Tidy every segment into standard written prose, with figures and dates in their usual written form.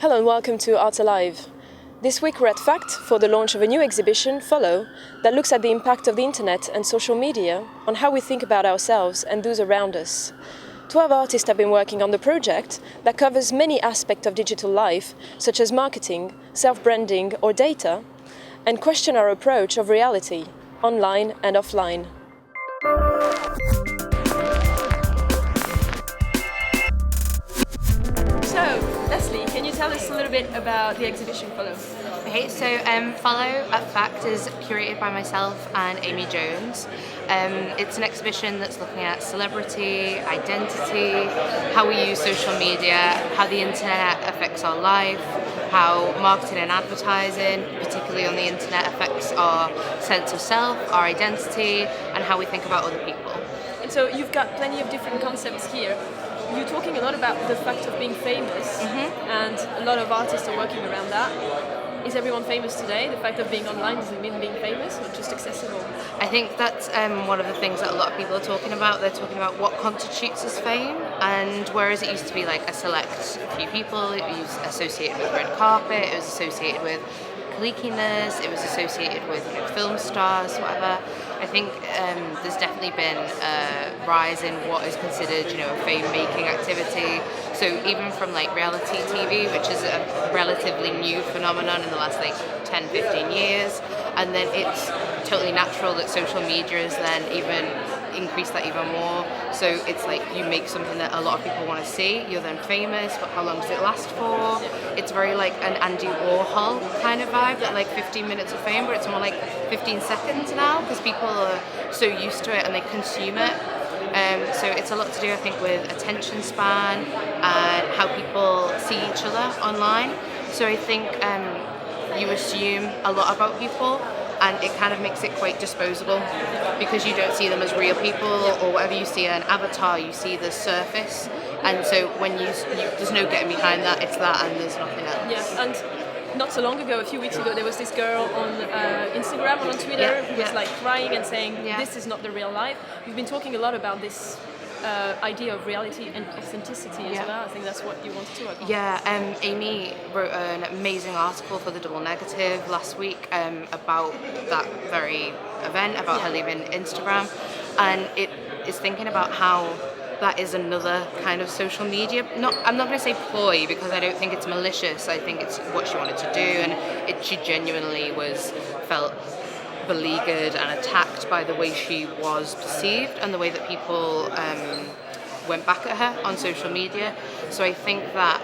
Hello and welcome to Art Alive. This week we're at FACT for the launch of a new exhibition, Follow, that looks at the impact of the internet and social media on how we think about ourselves and those around us. 12 artists have been working on the project that covers many aspects of digital life, such as marketing, self-branding or data, and question our approach of reality, online and offline. So, Leslie, can you tell us a little bit about the exhibition Follow? Okay, so Follow at FACT is curated by myself and Amy Jones. It's an exhibition that's looking at celebrity, identity, how we use social media, how the internet affects our life, how marketing and advertising, particularly on the internet, affects our sense of self, our identity, and how we think about other people. And so you've got plenty of different concepts here. You're talking a lot about the fact of being famous, and a lot of artists are working around that. Is everyone famous today? The fact of being online doesn't mean being famous, or just accessible? I think that's one of the things that a lot of people are talking about. They're talking about what constitutes as fame, and whereas it used to be like a select few people, it was associated with red carpet, it was associated with cliquiness, it was associated with film stars, whatever. I think there's definitely been a rise in what is considered, a fame-making activity. So even from like reality TV, which is a relatively new phenomenon in the last 10, 15 years, and then it's totally natural that social media has then even increased that even more. So it's like you make something that a lot of people want to see, you're then famous, but how long does it last for? It's very like an Andy Warhol kind of vibe, that 15 minutes of fame, but it's more like 15 seconds now because people are so used to it and they consume it. So it's a lot to do, I think, with attention span and how people see each other online. So I think you assume a lot about people, and it kind of makes it quite disposable because you don't see them as real people, or whatever you see an avatar, you see the surface, and so when you there's no getting behind that, it's that and there's nothing else. Yeah, and not so long ago, a few weeks ago, there was this girl on Instagram or on Twitter who was crying and saying, this is not the real life. We've been talking a lot about this idea of reality and authenticity as well. I think that's what you wanted to work on. Yeah, Amy wrote an amazing article for the Double Negative last week about that very event, about her leaving Instagram, and it is thinking about how that is another kind of social media. I'm not going to say ploy because I don't think it's malicious. I think it's what she wanted to do, and she genuinely felt beleaguered and attacked by the way she was perceived and the way that people went back at her on social media. So I think that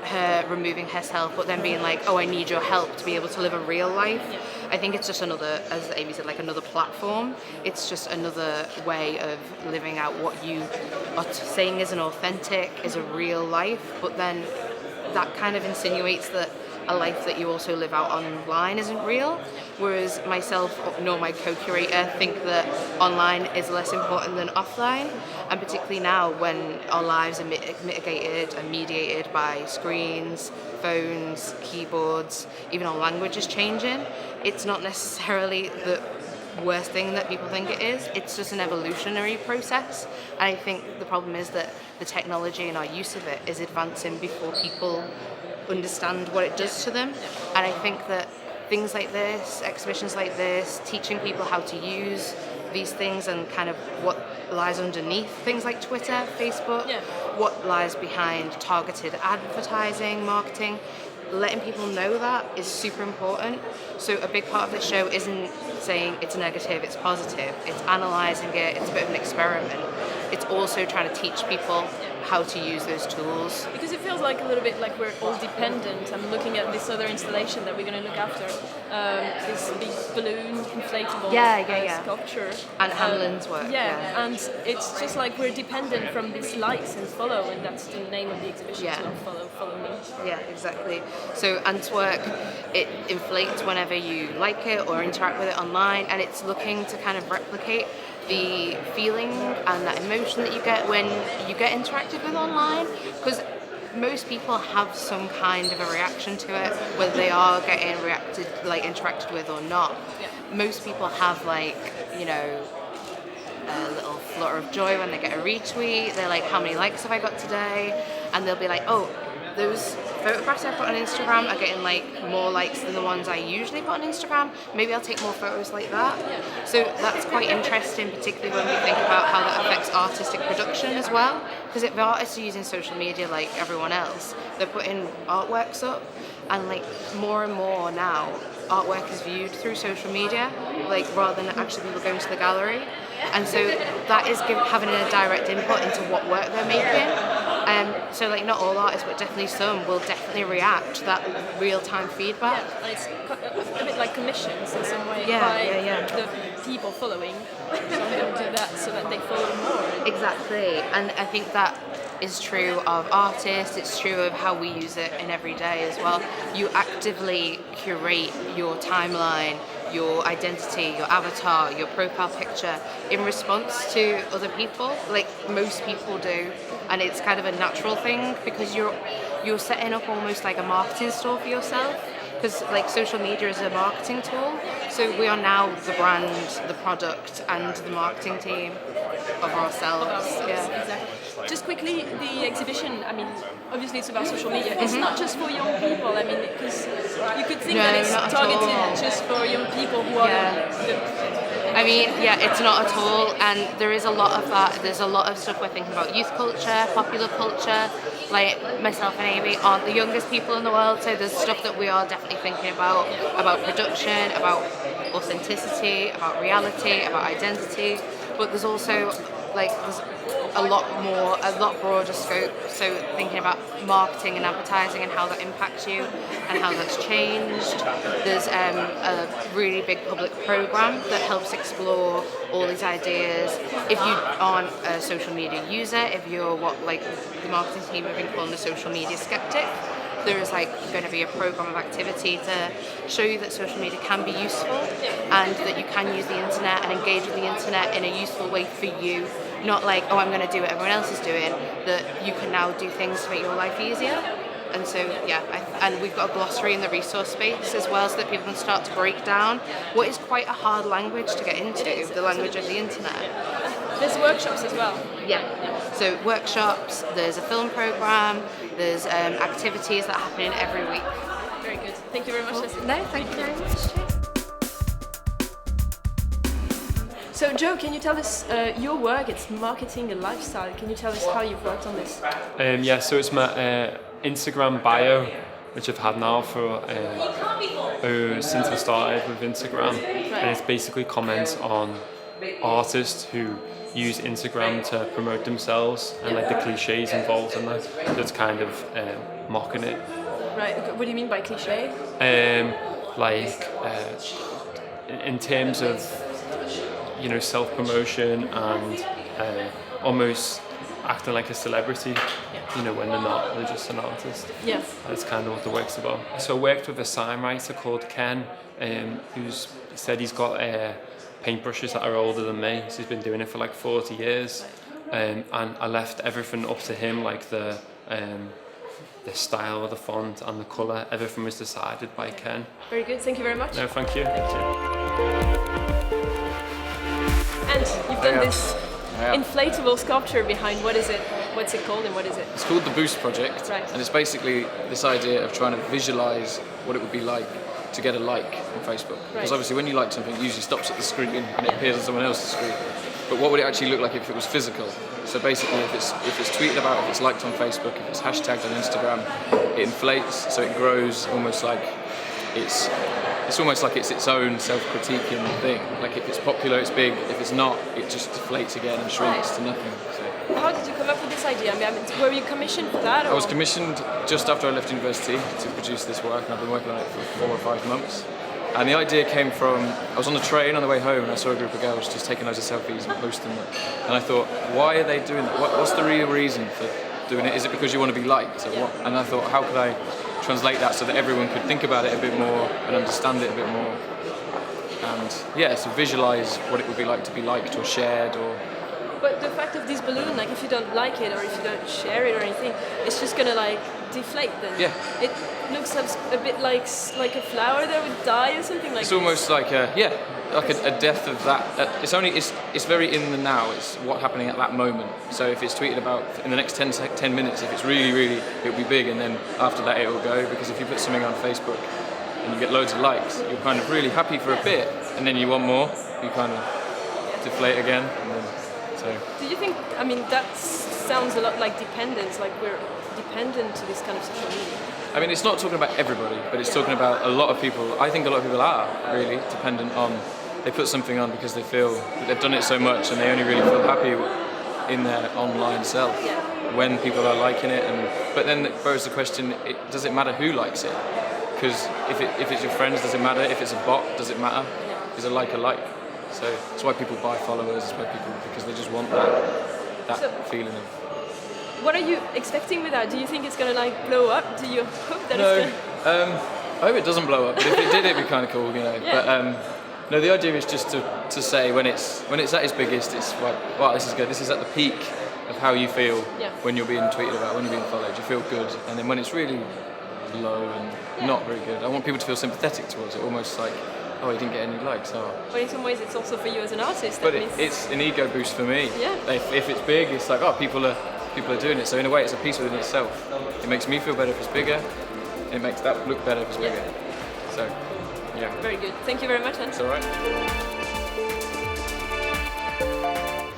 her removing herself but then being like, oh, I need your help to be able to live a real life, I think it's just another, as Amy said, another platform. It's just another way of living out what you are saying is an authentic, is a real life, but then that kind of insinuates that a life that you also live out online isn't real, whereas myself nor my co-curator think that online is less important than offline, and particularly now when our lives are mitigated and mediated by screens, phones, keyboards, even our language is changing. It's not necessarily the worst thing that people think it is. It's just an evolutionary process, and I think the problem is that the technology and our use of it is advancing before people understand what it does to them. And I think that things like this, exhibitions like this, teaching people how to use these things and kind of what lies underneath things like Twitter, Facebook, what lies behind targeted advertising, marketing, letting people know that is super important. So a big part of the show isn't saying it's negative, it's positive, it's analysing it, it's a bit of an experiment. It's also trying to teach people how to use those tools. Because it feels like a little bit like we're all dependent. I'm looking at this other installation that we're going to look after, this big balloon inflatable sculpture. And Hamlin's work. And it's just like we're dependent from this likes and follow, and that's the name of the exhibition, follow me. Yeah, exactly. So Antwork, it inflates whenever you like it or interact with it online, and it's looking to kind of replicate the feeling and that emotion that you get when you get interacted with online, because most people have some kind of a reaction to it, whether they are getting interacted with or not. Most people have a little flutter of joy when they get a retweet. They're like, how many likes have I got today? And they'll be like, oh, those photographs I put on Instagram are getting like more likes than the ones I usually put on Instagram. Maybe I'll take more photos like that. So that's quite interesting, particularly when we think about how that affects artistic production as well. Because if artists are using social media like everyone else, they're putting artworks up, and like more and more now, artwork is viewed through social media, like rather than actually people going to the gallery. And so that is having a direct input into what work they're making. So like not all artists, but definitely some will definitely react to that real-time feedback. Yeah, it's a bit like commissions in some way the people following. Some people do that so that they follow more. Exactly, and I think that is true of artists, it's true of how we use it in every day as well. You actively curate your timeline, your identity, your avatar, your profile picture in response to other people, like most people do. And it's kind of a natural thing because you're setting up almost like a marketing store for yourself, because like social media is a marketing tool. So we are now the brand, the product, and the marketing team of ourselves. Yeah. Exactly. Just quickly, the exhibition, I mean, obviously it's about social media. It's not just for young people, I mean, because you could think that it's targeted just for young people who are I mean, it's not at all, and there is a lot of that. There's a lot of stuff we're thinking about: youth culture, popular culture. Like myself and Amy aren't the youngest people in the world, so there's stuff that we are definitely thinking about production, about authenticity, about reality, about identity. But there's also there's a lot broader scope. So thinking about marketing and advertising and how that impacts you and how that's changed. There's a really big public program that helps explore all these ideas. If you aren't a social media user, if you're what the marketing team have been calling a social media skeptic, there is going to be a program of activity to show you that social media can be useful and that you can use the internet and engage with the internet in a useful way for you. Not like, oh, I'm going to do what everyone else is doing, that you can now do things to make your life easier. And so, and we've got a glossary in the resource space as well, so that people can start to break down what is quite a hard language to get into, the language of the internet. There's workshops as well. Yeah. So workshops, there's a film program, there's activities that happen every week. Very good. Thank you very much, Leslie. No, thank you very much. So Joe, can you tell us your work? It's marketing and lifestyle. Can you tell us how you've worked on this? So it's my Instagram bio, which I've had now for since I started with Instagram, and it's basically comments on artists who use Instagram to promote themselves and the cliches involved in that. So it's kind of mocking it. Right. What do you mean by cliche? In terms of self-promotion and almost acting like a celebrity, when they're not, they're just an artist. Yes. That's kind of what the work's about. So I worked with a sign writer called Ken, who's said he's got paintbrushes that are older than me, so he's been doing it for 40 years. And I left everything up to him, the style of the font and the colour, everything was decided by Ken. Very good, thank you very much. No, thank you. And you've done this inflatable sculpture behind, what is it? What's it called and what is it? It's called the Boost Project, right. And it's basically this idea of trying to visualise what it would be like to get a like on Facebook. Because obviously when you like something, it usually stops at the screen and it appears on someone else's screen. But what would it actually look like if it was physical? So basically if it's tweeted about, if it's liked on Facebook, if it's hashtagged on Instagram, it inflates, so it grows almost like it's almost like it's its own self-critiquing thing. Like if it's popular, it's big. If it's not, it just deflates again and shrinks to nothing. So. How did you come up with this idea? I mean, were you commissioned for that? Or? I was commissioned just after I left university to produce this work, and I've been working on it for 4 or 5 months. And the idea came from, I was on the train on the way home and I saw a group of girls just taking loads of selfies and posting them. And I thought, why are they doing that? What's the real reason for doing it? Is it because you want to be liked? Or what? And I thought, how could I translate that so that everyone could think about it a bit more and understand it a bit more? And so visualise what it would be like to be liked or shared or But the fact of this balloon, like if you don't like it or if you don't share it or anything, it's just gonna like deflate then. Yeah. It looks a bit like a flower that would die or something like. It's almost like a death of that. It's very in the now. It's what's happening at that moment. So if it's tweeted about in the next 10 minutes, if it's really, it'll be big, and then after that it will go. Because if you put something on Facebook and you get loads of likes, you're kind of really happy for a bit, and then you want more. You kind of deflate again. And then, so. Do you think? I mean, that sounds a lot like dependence. Like we're dependent to this kind of social media. I mean, it's not talking about everybody, but it's talking about a lot of people. I think a lot of people are really dependent on. They put something on because they feel that they've done it so much, and they only really feel happy in their online self when people are liking it. But then it poses the question: does it matter who likes it? Because if it's your friends, does it matter? If it's a bot, does it matter? Is a like a like? So that's why people buy followers. It's why because they just want that feeling of. What are you expecting with that? Do you think it's gonna like blow up? Do you hope that it's gonna? I hope it doesn't blow up. But if it did, it'd be kind of cool, you know. Yeah. But no, the idea is just to say when it's at its biggest, it's like, wow, this is good. This is at the peak of how you feel when you're being tweeted about, when you're being followed. You feel good, and then when it's really low and not very good, I want people to feel sympathetic towards it, almost like, oh, he didn't get any likes. Oh. But in some ways, it's also for you as an artist. But it's an ego boost for me. Yeah. If it's big, it's like, oh, people are doing it. So in a way, it's a piece within itself. It makes me feel better if it's bigger. And it makes that look better if it's bigger. So, yeah. Very good. Thank you very much, Hans. It's all right.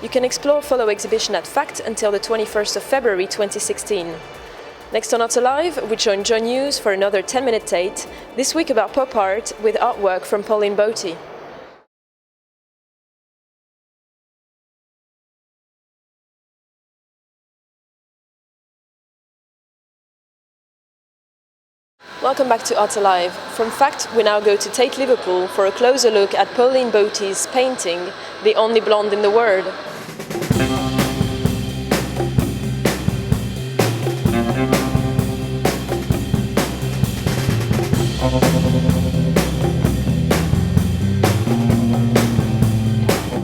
You can explore Follow exhibition at FACT until the 21st of February 2016. Next on Art Alive, we join John Hughes for another 10-minute date, this week about pop art with artwork from Pauline Botti. Welcome back to Art Alive. From FACT, we now go to Tate Liverpool for a closer look at Pauline Botti's painting, The Only Blonde in the World.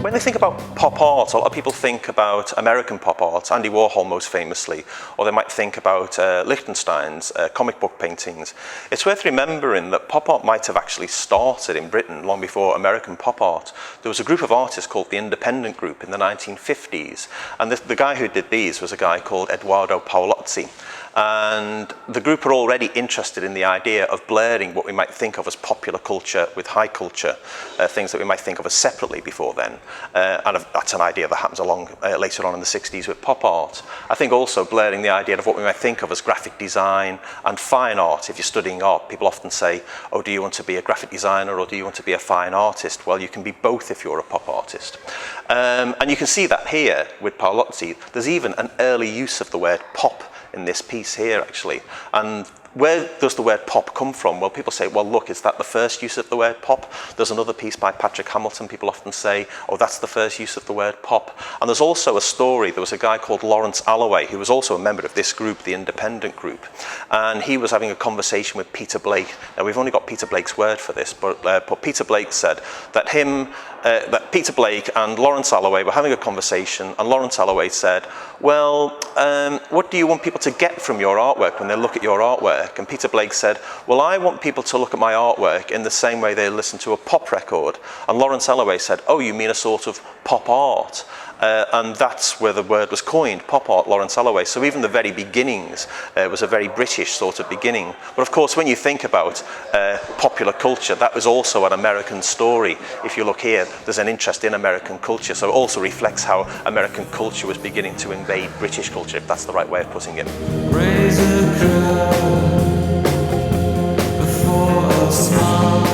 When they think about pop art, a lot of people think about American pop art, Andy Warhol most famously, or they might think about Lichtenstein's comic book paintings. It's worth remembering that pop art might have actually started in Britain long before American pop art. There was a group of artists called the Independent Group in the 1950s, and the guy who did these was a guy called Edoardo Paolozzi. And the group were already interested in the idea of blurring what we might think of as popular culture with high culture, things that we might think of as separately before then. And that's an idea that happens along later on in the 60s with pop art. I think also blurring the idea of what we might think of as graphic design and fine art. If you're studying art, people often say, oh, do you want to be a graphic designer or do you want to be a fine artist? Well, you can be both if you're a pop artist. And you can see that here with Paolozzi. There's even an early use of the word pop in this piece here, actually. And where does the word pop come from? Well, people say, well, look, is that the first use of the word pop? There's another piece by Patrick Hamilton. People often say, oh, that's the first use of the word pop. And there's also a story. There was a guy called Lawrence Alloway, who was also a member of this group, the Independent Group. And he was having a conversation with Peter Blake. Now, we've only got Peter Blake's word for this, but Peter Blake said that that Peter Blake and Lawrence Alloway were having a conversation, and Lawrence Alloway said, well, what do you want people to get from your artwork when they look at your artwork? And Peter Blake said, well, I want people to look at my artwork in the same way they listen to a pop record. And Lawrence Alloway said, oh, you mean a sort of pop art? And that's where the word was coined, pop art, Lawrence Alloway. So even the very beginnings was a very British sort of beginning. But of course, when you think about popular culture, that was also an American story. If you look here, there's an interest in American culture. So it also reflects how American culture was beginning to invade British culture, if that's the right way of putting it. Raise a crowd before a smile.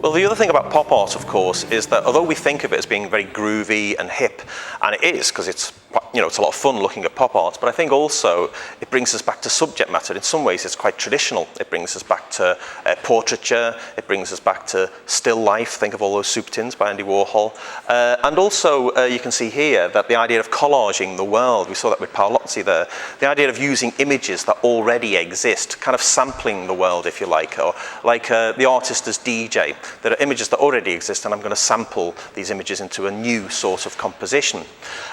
Well, the other thing about pop art, of course, is that although we think of it as being very groovy and hip, and it is, because it's a lot of fun looking at pop art, but I think also it brings us back to subject matter. In some ways, it's quite traditional. It brings us back to portraiture. It brings us back to still life. Think of all those soup tins by Andy Warhol. And also, you can see here that the idea of collaging the world, we saw that with Paolozzi there, the idea of using images that already exist, kind of sampling the world, if you like, or like the artist as DJ. There are images that already exist, and I'm going to sample these images into a new sort of composition.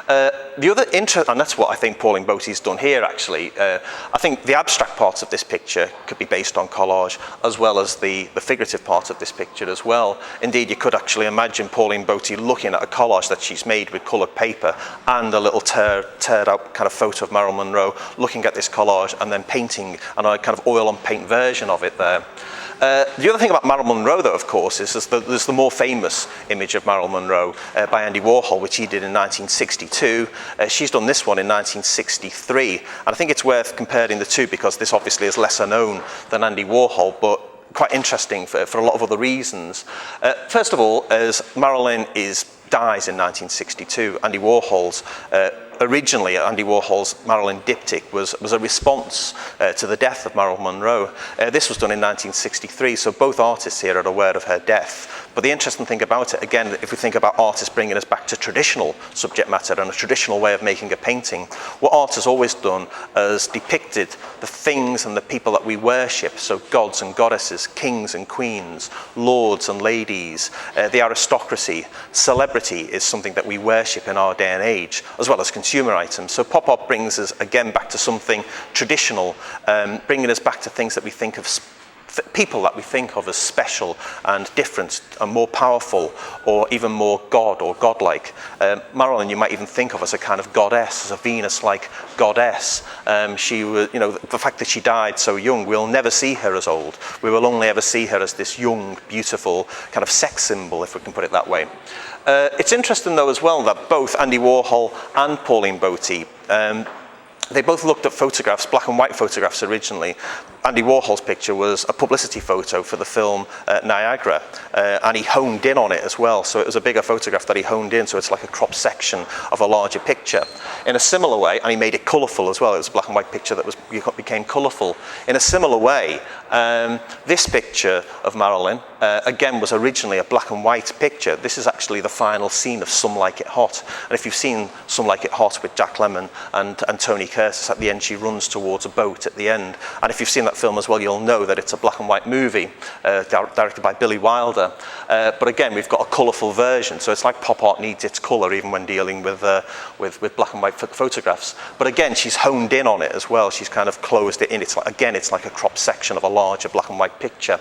The other and that's what I think Pauline Bote's done here, actually. I think the abstract parts of this picture could be based on collage, as well as the figurative part of this picture as well. Indeed, you could actually imagine Pauline Bote looking at a collage that she's made with coloured paper and a little teared out kind of photo of Marilyn Monroe, looking at this collage and then painting and a kind of oil on paint version of it there. The other thing about Marilyn Monroe, though, of course, is there's the more famous image of Marilyn Monroe by Andy Warhol, which he did in 1962. She's done this one in 1963. And I think it's worth comparing the two because this obviously is lesser known than Andy Warhol, but quite interesting for a lot of other reasons. First of all, as Marilyn dies in 1962, originally, Andy Warhol's Marilyn diptych was a response to the death of Marilyn Monroe. This was done in 1963, so both artists here are aware of her death. But the interesting thing about it, again, if we think about artists bringing us back to traditional subject matter and a traditional way of making a painting, what art has always done is depicted the things and the people that we worship, so gods and goddesses, kings and queens, lords and ladies, the aristocracy. Celebrity is something that we worship in our day and age, as well as consumer items. So pop art brings us again back to something traditional, bringing us back to things that we think of, people that we think of as special and different and more powerful, or even more god or godlike. Marilyn, you might even think of as a kind of goddess, as a Venus-like goddess. She was, the fact that she died so young, we'll never see her as old. We will only ever see her as this young, beautiful kind of sex symbol, if we can put it that way. It's interesting, though, as well, that both Andy Warhol and Pauline Bote, they both looked at photographs, black and white photographs originally. Andy Warhol's picture was a publicity photo for the film Niagara, and he honed in on it as well. So it was a bigger photograph that he honed in, so it's like a cropped section of a larger picture. In a similar way, and he made it colourful as well. It was a black and white picture that became colourful. In a similar way, this picture of Marilyn, again, was originally a black and white picture. This is actually the final scene of Some Like It Hot. And if you've seen Some Like It Hot with Jack Lemmon and Tony Curtis, at the end she runs towards a boat at the end. And if you've seen that film as well, you'll know that it's a black and white movie directed by Billy Wilder. But again, we've got a colourful version, so it's like pop art needs its colour even when dealing with black and white photographs. But again, she's honed in on it as well. She's kind of closed it in. It's like a cropped section of a larger black and white picture.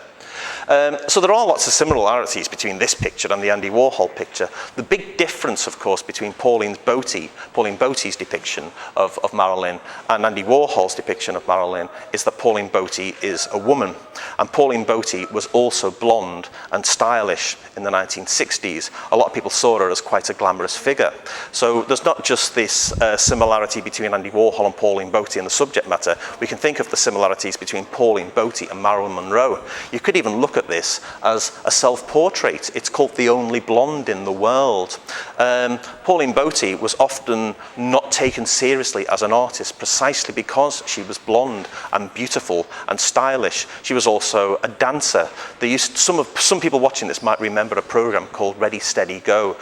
So there are lots of similarities between this picture and the Andy Warhol picture. The big difference, of course, between Pauline Bote's depiction of Marilyn and Andy Warhol's depiction of Marilyn is that Pauline Bote is a woman. And Pauline Bote was also blonde and stylish in the 1960s. A lot of people saw her as quite a glamorous figure. So there's not just this similarity between Andy Warhol and Pauline Bote in the subject matter. We can think of the similarities between Pauline Bote and Marilyn Monroe. You could even look at this as a self-portrait. It's called The Only Blonde in the World. Pauline Bote was often not taken seriously as an artist precisely because she was blonde and beautiful and stylish. She was also a dancer. Some people watching this might remember a program called Ready, Steady, Go,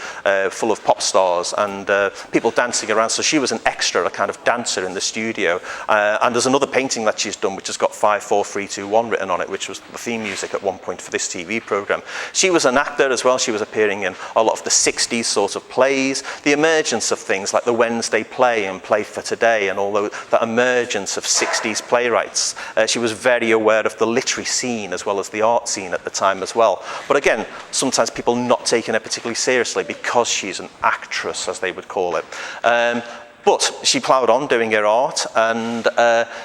full of pop stars and people dancing around. So she was an extra, a kind of dancer in the studio. And there's another painting that she's done which has got 5, 4, 3, 2, 1 written on it, which was the theme music at one point for this TV program. She was an actor as well. She was appearing in a lot of the 60s sort of plays. The emergence of things like the Wednesday Play and Play for Today and all that emergence of 60s playwrights. She was very aware of the literary scene as well as the art scene at the time as well. But again, sometimes people not taking her particularly seriously because she's an actress, as they would call it. But she ploughed on doing her art, and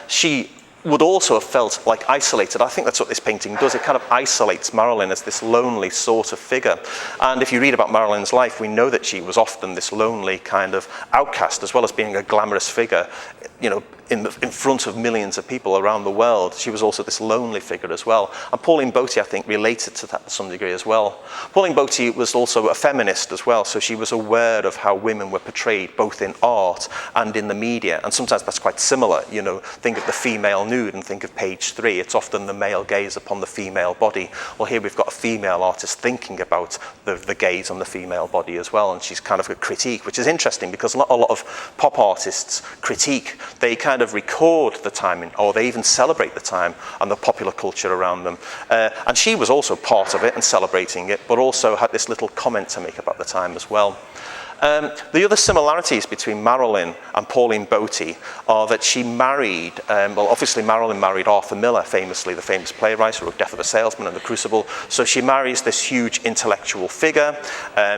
she would also have felt like isolated. I think that's what this painting does. It kind of isolates Marilyn as this lonely sort of figure. And if you read about Marilyn's life, we know that she was often this lonely kind of outcast, as well as being a glamorous figure, in front of millions of people around the world. She was also this lonely figure as well. And Pauline Bote, I think, related to that to some degree as well. Pauline Bote was also a feminist as well, so she was aware of how women were portrayed both in art and in the media. And sometimes that's quite similar. Think of the female nude and think of page 3. It's often the male gaze upon the female body. Well, here we've got a female artist thinking about the gaze on the female body as well, and she's kind of a critique, which is interesting because a lot of pop artists critique they kind of record the time, or they even celebrate the time and the popular culture around them. And she was also part of it and celebrating it, but also had this little comment to make about the time as well. The other similarities between Marilyn and Pauline Boty are that she married, well, obviously Marilyn married Arthur Miller, famously, the famous playwright who wrote Death of a Salesman and The Crucible. So she marries this huge intellectual figure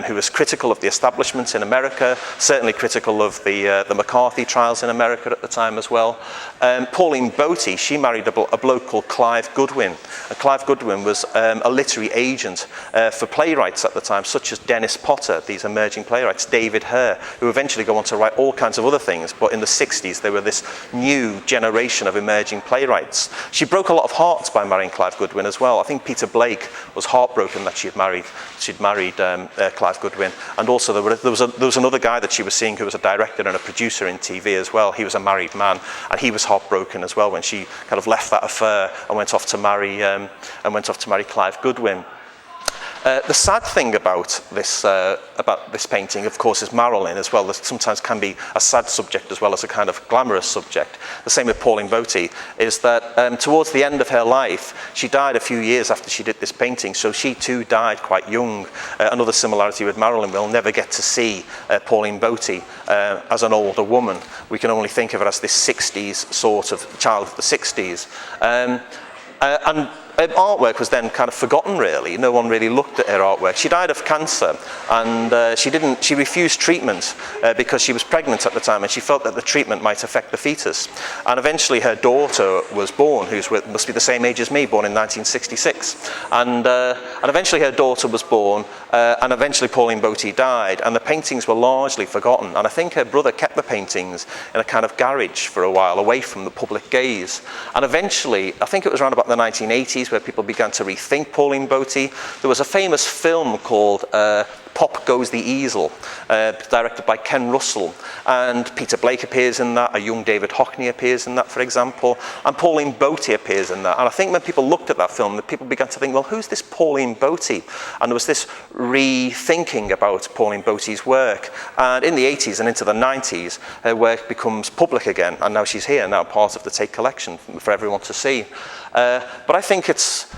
who was critical of the establishment in America, certainly critical of the McCarthy trials in America at the time as well. Pauline Boty, she married a bloke called Clive Goodwin. And Clive Goodwin was a literary agent for playwrights at the time, such as Dennis Potter, these emerging playwrights, David Hare, who eventually go on to write all kinds of other things, but in the 60s they were this new generation of emerging playwrights. She broke a lot of hearts by marrying Clive Goodwin as well. I think Peter Blake was heartbroken that she'd married Clive Goodwin, and also there was another guy that she was seeing who was a director and a producer in TV as well. He was a married man, and he was heartbroken as well when she kind of left that affair and went off to marry Clive Goodwin. The sad thing about this painting, of course, is Marilyn as well. There sometimes can be a sad subject as well as a kind of glamorous subject. The same with Pauline Boty, is that towards the end of her life, she died a few years after she did this painting, so she too died quite young. Another similarity with Marilyn, we'll never get to see Pauline Boty as an older woman. We can only think of her as this 60s sort of child of the 60s. And her artwork was then kind of forgotten, really. No one really looked at her artwork. She died of cancer, and she refused treatment because she was pregnant at the time, and she felt that the treatment might affect the fetus. And eventually her daughter was born, who must be the same age as me, born in 1966. And eventually her daughter was born, and eventually Pauline Boty died, and the paintings were largely forgotten. And I think her brother kept the paintings in a kind of garage for a while, away from the public gaze. And eventually, I think it was around about the 1980s, where people began to rethink Pauline Boty. There was a famous film called Pop Goes the Easel, directed by Ken Russell, and Peter Blake appears in that, a young David Hockney appears in that, for example, and Pauline Boty appears in that. And I think when people looked at that film, the people began to think, well, who's this Pauline Boty? And there was this rethinking about Pauline Boty's work. And in the 80s and into the 90s, her work becomes public again, and now she's here, now part of the Tate collection for everyone to see. But I think it's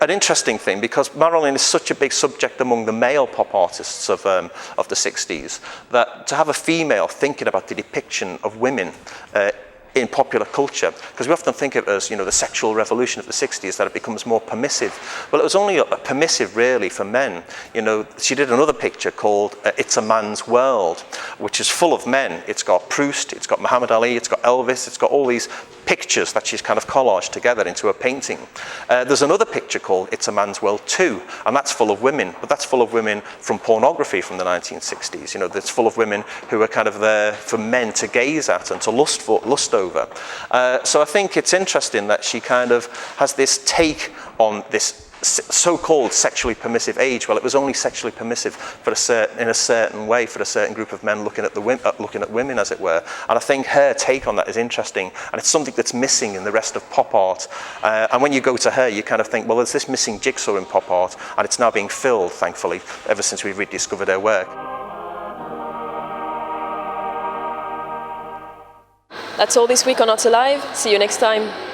an interesting thing because Marilyn is such a big subject among the male pop artists of the 60s that to have a female thinking about the depiction of women in popular culture, because we often think of it as, you know, the sexual revolution of the 60s, that it becomes more permissive. Well, it was only permissive really for men. You know, she did another picture called It's a Man's World, which is full of men. It's got Proust, it's got Muhammad Ali, it's got Elvis, it's got all these pictures that she's kind of collaged together into a painting. There's another picture called It's a Man's World 2, and that's full of women, but that's full of women from pornography from the 1960s. You know, that's full of women who are kind of there for men to gaze at and to lust over. So I think it's interesting that she kind of has this take on this so-called sexually permissive age. Well, it was only sexually permissive for in a certain way for a certain group of men looking at women, as it were. And I think her take on that is interesting, and it's something that's missing in the rest of pop art. And when you go to her, you kind of think, well, there's this missing jigsaw in pop art, and it's now being filled, thankfully, ever since we've rediscovered her work. That's all this week on Art Alive. See you next time.